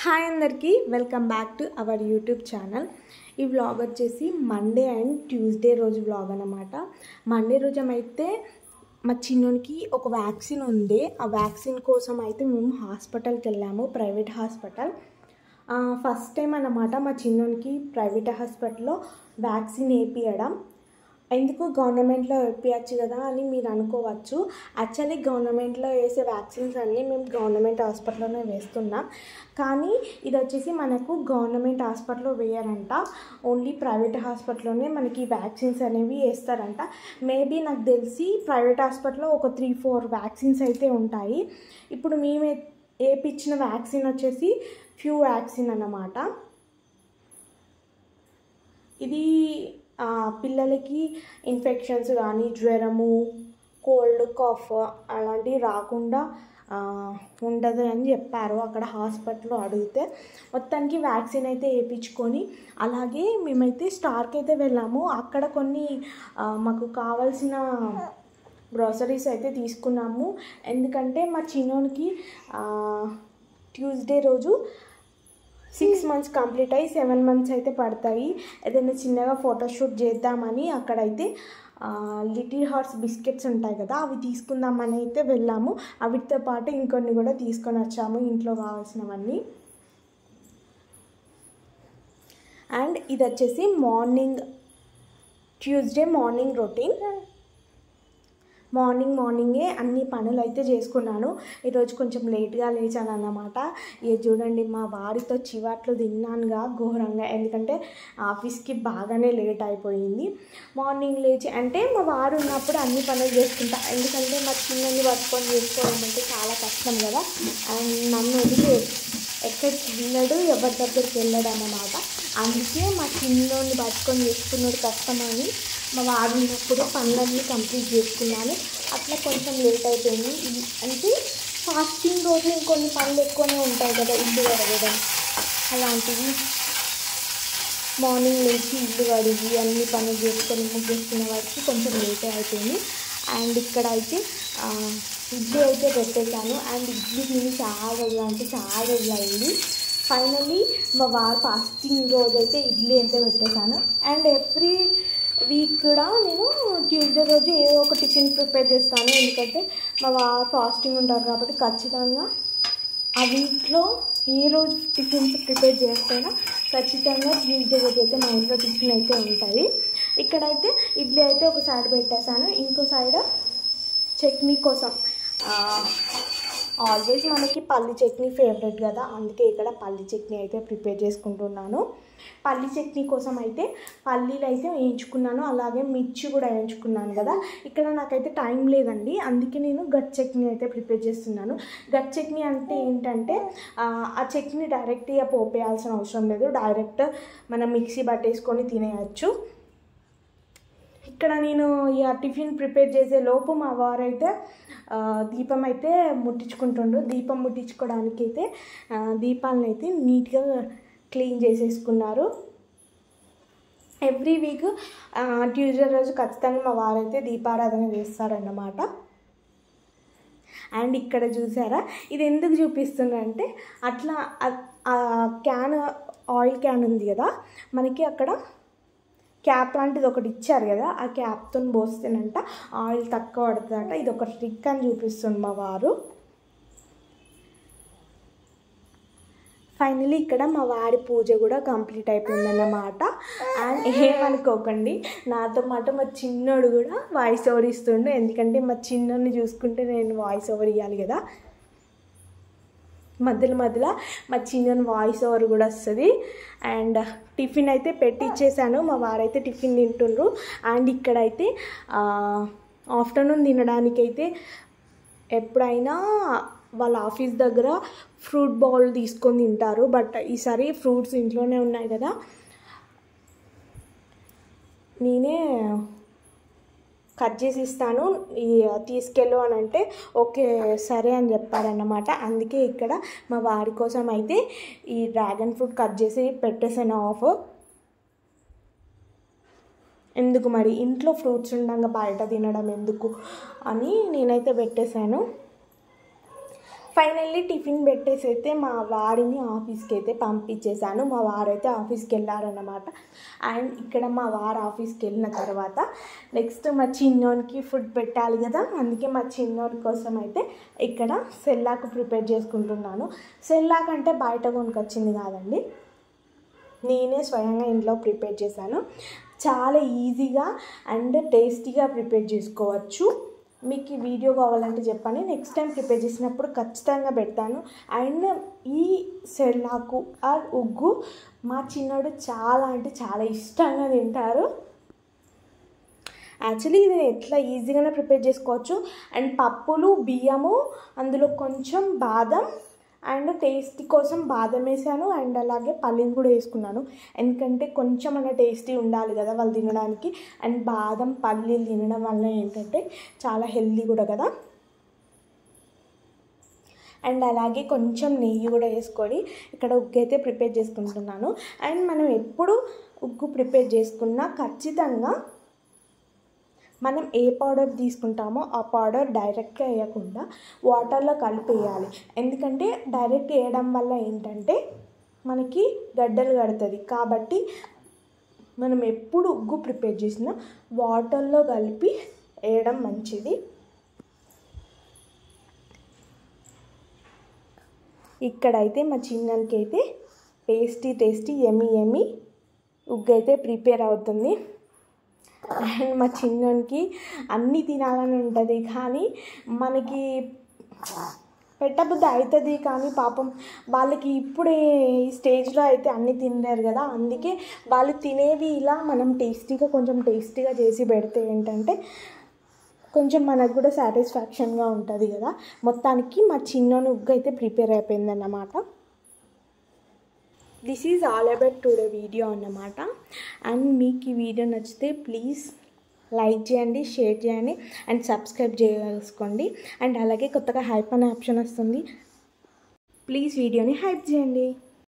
Hi అందరికీ welcome back to our YouTube channel. ఈ vlog వచ్చేసి మండే అండ్ ట్యూస్డే రోజు వ్లాగ్ అనమాట. మండే రోజు అయితే మా చిన్నోనికి ఒక వ్యాక్సిన్ ఉంది. ఆ వ్యాక్సిన్ కోసం అయితే మేము హాస్పిటల్కి వెళ్ళాము, ప్రైవేట్ హాస్పిటల్. ఫస్ట్ టైం అన్నమాట మా చిన్నోనికి ప్రైవేట్ హాస్పిటల్లో వ్యాక్సిన్ వేయించడం. ఎందుకు గవర్నమెంట్లో వేయించచ్చు కదా అని మీరు అనుకోవచ్చు. యాక్చువల్లీ గవర్నమెంట్లో వేసే వ్యాక్సిన్స్ అన్నీ మేము గవర్నమెంట్ హాస్పిటల్లోనే వేస్తున్నాం. కానీ ఇది వచ్చేసి మనకు గవర్నమెంట్ హాస్పిటల్లో వేయరంట, ఓన్లీ ప్రైవేట్ హాస్పిటల్లోనే మనకి వ్యాక్సిన్స్ అనేవి వేస్తారంట. మేబీ నాకు తెలిసి ప్రైవేట్ హాస్పిటల్లో ఒక 3-4 వ్యాక్సిన్స్ అయితే ఉంటాయి. ఇప్పుడు మేము వేయించిన వ్యాక్సిన్ వచ్చేసి ఫ్యూ వ్యాక్సిన్ అన్నమాట. ఇది పిల్లలకి ఇన్ఫెక్షన్స్ కానీ జ్వరము, కోల్డ్, కాఫ్ అలాంటివి రాకుండా ఉండదు అని చెప్పారు అక్కడ హాస్పిటల్లో అడిగితే. మొత్తానికి వ్యాక్సిన్ అయితే వేయించుకొని అలాగే మేమైతే స్టార్కి అయితే వెళ్ళాము. అక్కడ కొన్ని మాకు కావాల్సిన గ్రోసరీస్ అయితే తీసుకున్నాము. ఎందుకంటే మా చిన్నోనికి ట్యూస్డే రోజు 6 months కంప్లీట్ అయ్యి 7 months అయితే పడతాయి. ఏదైనా చిన్నగా ఫోటోషూట్ చేద్దామని అక్కడైతే లిటిల్ హార్ట్స్ బిస్కెట్స్ ఉంటాయి కదా, అవి తీసుకుందామని అయితే వెళ్ళాము. వీటితో పాటు ఇంకొన్ని కూడా తీసుకొని వచ్చాము, ఇంట్లో కావాల్సినవన్నీ. అండ్ ఇది వచ్చేసి ట్యూస్డే మార్నింగ్ రొటీన్. మార్నింగే అన్ని పనులు అయితే చేసుకున్నాను. ఈరోజు కొంచెం లేట్గా లేచాను అన్నమాట. ఇది చూడండి, మా వారితో చివాట్లు తిన్నానుగా ఘోరంగా, ఎందుకంటే ఆఫీస్కి బాగానే లేట్ అయిపోయింది. మార్నింగ్ లేచి అంటే మా వారు ఉన్నప్పుడు అన్ని పనులు చేసుకుంటా, ఎందుకంటే మా చిన్నని పట్టుకొని చేసుకోవడం అంటే చాలా కష్టం కదా. అండ్ నన్ను వదిలి ఎక్కడికి వెళ్ళడు, ఎవరి దగ్గరికి వెళ్ళాడు అన్నమాట. అందుకే మా చిన్నోని పట్టుకొని చేసుకున్నాడు కష్టమని మా వారు ఉన్నప్పుడు పనులన్నీ కంప్లీట్ చేసుకున్నాను. అట్లా కొంచెం లేట్ అయిపోయింది. అంటే ఫాస్టింగ్ రోజు ఇంకొన్ని పనులు ఎక్కువనే ఉంటాయి కదా, ఇల్లు కడగడం అలాంటివి. మార్నింగ్ లేచి ఇల్లు కడిగి అన్ని పనులు చేసుకొని ముగ్గేసుకునే వారికి కొంచెం లేట్ అయిపోయింది. అండ్ ఇక్కడ అయితే ఇడ్లీ అయితే పెట్టేశాను. అండ్ ఇడ్లీ తిని చాలా రోజులు అయింది. ఫైనల్లీ మా వారు ఫాస్టింగ్ రోజు అయితే ఇడ్లీ అయితే పెట్టేశాను. అండ్ ఎవ్రీ వీక్ కూడా నేను ట్యూస్డే రోజు ఏదో ఒక టిఫిన్ ప్రిపేర్ చేస్తాను. ఎందుకంటే మా వారు ఫాస్టింగ్ ఉంటారు కాబట్టి ఖచ్చితంగా ఆ వీక్లో ఏ రోజు టిఫిన్స్ ప్రిపేర్ చేస్తేనా ఖచ్చితంగా ట్యూస్డే రోజు అయితే మా ఇంట్లో టిఫిన్ అయితే ఉంటుంది. ఇక్కడైతే ఇడ్లీ అయితే ఒక సైడ్ పెట్టేశాను, ఇంకో సైడ్ చట్నీ కోసం. ఆల్వేస్ మనకి పల్లి చట్నీ ఫేవరెట్ కదా, అందుకే ఇక్కడ పల్లి చట్నీ అయితే ప్రిపేర్ చేసుకుంటున్నాను. పల్లి చట్నీ కోసం అయితే పల్లీలు అయితే వేయించుకున్నాను, అలాగే మిర్చి కూడా వేయించుకున్నాను కదా. ఇక్కడ నాకైతే టైం లేదండి, అందుకే నేను గట్ చట్నీ అయితే ప్రిపేర్ చేస్తున్నాను. గట్ చట్నీ అంటే ఏంటంటే ఆ చట్నీ డైరెక్ట్గా పోపేయాల్సిన అవసరం లేదు, డైరెక్ట్ మనం మిక్సీ పట్టేసుకొని తినేయచ్చు. ఇక్కడ నేను ఇక టిఫిన్ ప్రిపేర్ చేసే లోపు మా వారైతే దీపం అయితే ముట్టించుకుంటుండ్రు. దీపం ముట్టించుకోవడానికి అయితే దీపాలను అయితే నీట్గా క్లీన్ చేసేసుకున్నారు. ఎవ్రీ వీక్ ట్యూస్డే రోజు ఖచ్చితంగా మా వారైతే దీపారాధన చేస్తారన్నమాట. అండ్ ఇక్కడ చూసారా, ఇది ఎందుకు చూపిస్తున్నా అంటే అట్లా క్యాన్, ఆయిల్ క్యాన్ ఉంది కదా మనకి, అక్కడ క్యాప్ లాంటిది ఒకటి ఇచ్చారు కదా, ఆ క్యాప్తో పోస్తేనంట ఆయిల్ తక్కువ పడుతుందంట. ఇది ఒక ట్రిక్ అని చూపిస్తుంది మా వారు. ఫైనలీ ఇక్కడ మా వారి పూజ కూడా కంప్లీట్ అయిపోయిందన్నమాట. అండ్ ఏమనుకోకండి, నాతో పాటు మా చిన్నోడు కూడా వాయిస్ ఓవర్ ఇస్తుండే, ఎందుకంటే మా చిన్నోడిని చూసుకుంటే నేను వాయిస్ ఓవర్ ఇవ్వాలి కదా. మధ్యలో మా చిన్న వాయిస్ ఓవర్ కూడా వస్తుంది. అండ్ టిఫిన్ అయితే పెట్టిచ్చేసాను, మా వారైతే టిఫిన్ తింటుండ్రు. అండ్ ఇక్కడైతే ఆఫ్టర్నూన్ తినడానికైతే ఎప్పుడైనా వాళ్ళ ఆఫీస్ దగ్గర ఫ్రూట్ బౌల్ తీసుకొని తింటారు, బట్ ఈసారి ఫ్రూట్స్ ఇంట్లోనే ఉన్నాయి కదా, నేనే కట్ చేసి ఇస్తాను, తీసుకెళ్ళు అని అంటే ఓకే సరే అని చెప్పారన్నమాట. అందుకే ఇక్కడ మా వారి కోసం అయితే ఈ డ్రాగన్ ఫ్రూట్ కట్ చేసి పెట్టేసాను ఆఫ్. ఎందుకు మరి ఇంట్లో ఫ్రూట్స్ ఉండగా బయట తినడం ఎందుకు అని నేనైతే పెట్టేశాను. ఫైనల్లీ టిఫిన్ పెట్టేసి అయితే మా వారిని ఆఫీస్కి అయితే పంపించేశాను. మా వారైతే ఆఫీస్కి వెళ్ళారన్నమాట. అండ్ ఇక్కడ మా వారు ఆఫీస్కి వెళ్ళిన తర్వాత నెక్స్ట్ మా చిన్నోనికి ఫుడ్ పెట్టాలి కదా, అందుకే మా చిన్నోని కోసం అయితే ఇక్కడ సెల్లాకు ప్రిపేర్ చేసుకుంటున్నాను. సెల్లాక్ అంటే బయట కొనుకొచ్చింది కాదండి, నేనే స్వయంగా ఇంట్లో ప్రిపేర్ చేశాను. చాలా ఈజీగా అండ్ టేస్టీగా ప్రిపేర్ చేసుకోవచ్చు. మీకు ఈ వీడియో కావాలంటే చెప్పండి, నెక్స్ట్ టైం ప్రిపేర్ చేసినప్పుడు ఖచ్చితంగా పెడతాను. అండ్ ఈ సెల్లాకు ఆర్ ఉగ్గు మా చిన్నోడు చాలా అంటే చాలా ఇష్టంగా తింటారు. యాక్చువల్లీ ఇది ఎట్లా ఈజీగానే ప్రిపేర్ చేసుకోవచ్చు. అండ్ పప్పులు, బియ్యము, అందులో కొంచెం బాదం అండ్ టేస్ట్ కోసం బాదం వేసాను. అండ్ అలాగే పల్లీలు కూడా వేసుకున్నాను, ఎందుకంటే కొంచెం అన్న టేస్టీ ఉండాలి కదా వాళ్ళు తినడానికి. అండ్ బాదం పల్లీలు తినడం వల్ల ఏంటంటే చాలా హెల్దీ కూడా కదా. అండ్ అలాగే కొంచెం నెయ్యి కూడా వేసుకొని ఇక్కడ ఉగ్గు అయితే ప్రిపేర్ చేసుకుంటున్నాను. అండ్ మనం ఎప్పుడు ఉగ్గు ప్రిపేర్ చేసుకున్నా ఖచ్చితంగా మనం ఏ పౌడర్ తీసుకుంటామో ఆ పౌడర్ డైరెక్ట్గా వేయకుండా వాటర్లో కలిపి వేయాలి. ఎందుకంటే డైరెక్ట్ వేయడం వల్ల ఏంటంటే మనకి గడ్డలు కడుతుంది. కాబట్టి మనం ఎప్పుడు ఉగ్గు ప్రిపేర్ చేసినా వాటర్లో కలిపి వేయడం మంచిది. ఇక్కడైతే మా చిన్నకి అయితే టేస్టీ యమ్మీ ఉగ్గు అయితే ప్రిపేర్ అవుతుంది. అండ్ మా చిన్నకి అన్నీ తినాలని ఉంటుంది, కానీ మనకి పెట్టబుద్ధి అవుతుంది. కానీ పాపం వాళ్ళకి ఇప్పుడే ఈ స్టేజ్లో అయితే అన్నీ తినలేరు కదా, అందుకే వాళ్ళు తినేవి ఇలా మనం కొంచెం టేస్టీగా చేసి పెడితే ఏంటంటే కొంచెం మనకు కూడా సాటిస్ఫాక్షన్గా ఉంటుంది కదా. మొత్తానికి మా చిన్న ఉగ్గు అయితే ప్రిపేర్ అయిపోయిందన్నమాట. This is all about today video అన్నమాట. అండ్ మీకు ఈ వీడియో నచ్చితే ప్లీజ్ లైక్ చేయండి, షేర్ చేయండి అండ్ సబ్స్క్రైబ్ చేసుకోండి. అండ్ అలాగే కొత్తగా హైప్ అనే ఆప్షన్ వస్తుంది, ప్లీజ్ వీడియోని హైప్ చేయండి.